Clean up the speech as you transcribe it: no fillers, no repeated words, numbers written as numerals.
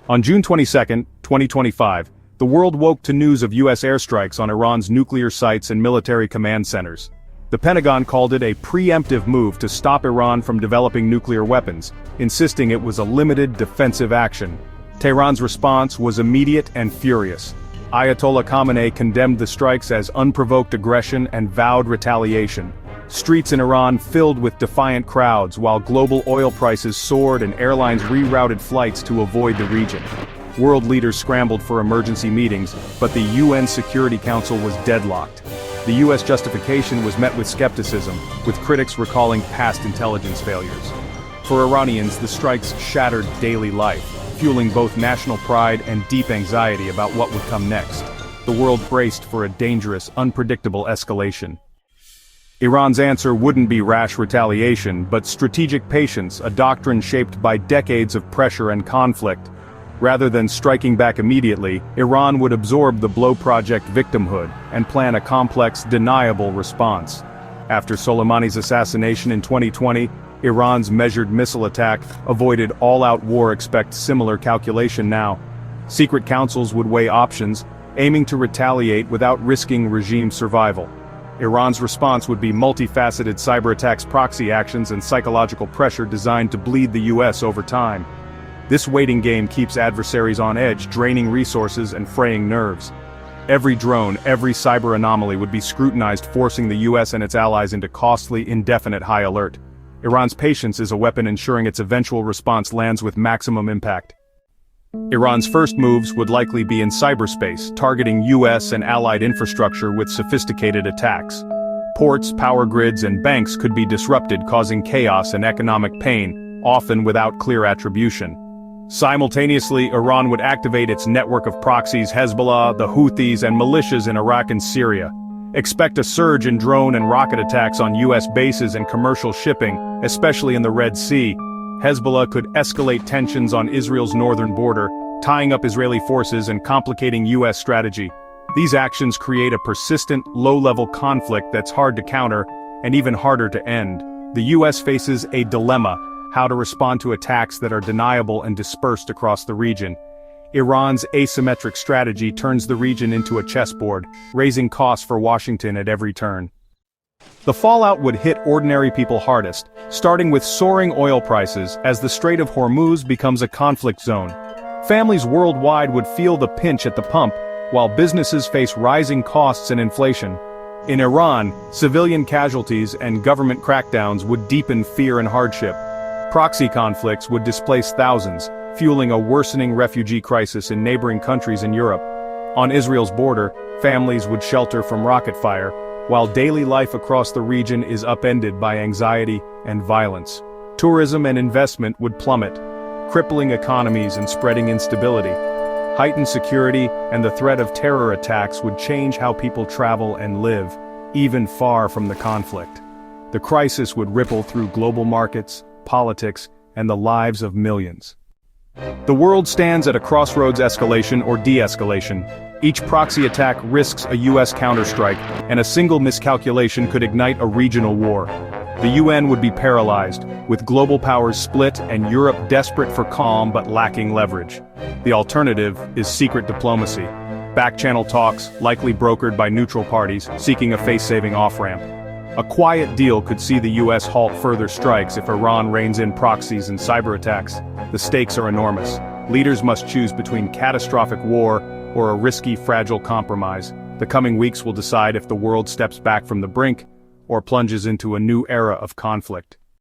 On June 22, 2025, the world woke to news of U.S. airstrikes on Iran's nuclear sites and military command centers. The Pentagon called it a preemptive move to stop Iran from developing nuclear weapons, insisting it was a limited defensive action. Tehran's response was immediate and furious. Ayatollah Khamenei condemned the strikes as unprovoked aggression and vowed retaliation. Streets in Iran filled with defiant crowds while global oil prices soared and airlines rerouted flights to avoid the region. World leaders scrambled for emergency meetings, but the UN Security Council was deadlocked. The U.S. justification was met with skepticism, with critics recalling past intelligence failures. For Iranians, the strikes shattered daily life, fueling both national pride and deep anxiety about what would come next. The world braced for a dangerous, unpredictable escalation. Iran's answer wouldn't be rash retaliation, but strategic patience, a doctrine shaped by decades of pressure and conflict. Rather than striking back immediately, Iran would absorb the blow project victimhood and plan a complex, deniable response. After Soleimani's assassination in 2020, Iran's measured missile attack avoided all-out war. Expect similar calculation now. Secret councils would weigh options, aiming to retaliate without risking regime survival. Iran's response would be multifaceted cyberattacks, proxy actions, and psychological pressure designed to bleed the U.S. over time. This waiting game keeps adversaries on edge, draining resources and fraying nerves. Every drone, every cyber anomaly would be scrutinized, forcing the U.S. and its allies into costly, indefinite high alert. Iran's patience is a weapon ensuring its eventual response lands with maximum impact. Iran's first moves would likely be in cyberspace, targeting U.S. and allied infrastructure with sophisticated attacks. Ports, power grids, and banks could be disrupted, causing chaos and economic pain, often without clear attribution. Simultaneously, Iran would activate its network of proxies, Hezbollah, the Houthis, and militias in Iraq and Syria. Expect a surge in drone and rocket attacks on U.S. bases and commercial shipping, especially in the Red Sea. Hezbollah could escalate tensions on Israel's northern border, tying up Israeli forces and complicating U.S. strategy. These actions create a persistent, low-level conflict that's hard to counter, and even harder to end. The U.S. faces a dilemma: how to respond to attacks that are deniable and dispersed across the region. Iran's asymmetric strategy turns the region into a chessboard, raising costs for Washington at every turn. The fallout would hit ordinary people hardest, starting with soaring oil prices as the Strait of Hormuz becomes a conflict zone. Families worldwide would feel the pinch at the pump, while businesses face rising costs and inflation. In Iran, civilian casualties and government crackdowns would deepen fear and hardship. Proxy conflicts would displace thousands, fueling a worsening refugee crisis in neighboring countries in Europe. On Israel's border, families would shelter from rocket fire, while daily life across the region is upended by anxiety and violence. Tourism and investment would plummet, crippling economies and spreading instability. Heightened security and the threat of terror attacks would change how people travel and live, even far from the conflict. The crisis would ripple through global markets, politics, and the lives of millions. The world stands at a crossroads: escalation or de-escalation. Each proxy attack risks a U.S. counterstrike, and a single miscalculation could ignite a regional war. The UN would be paralyzed, with global powers split and Europe desperate for calm but lacking leverage. The alternative is secret diplomacy. Back-channel talks, likely brokered by neutral parties, seeking a face-saving off-ramp. A quiet deal could see the U.S. halt further strikes if Iran reins in proxies and cyberattacks. The stakes are enormous. Leaders must choose between catastrophic war or a risky, fragile compromise. The coming weeks will decide if the world steps back from the brink or plunges into a new era of conflict.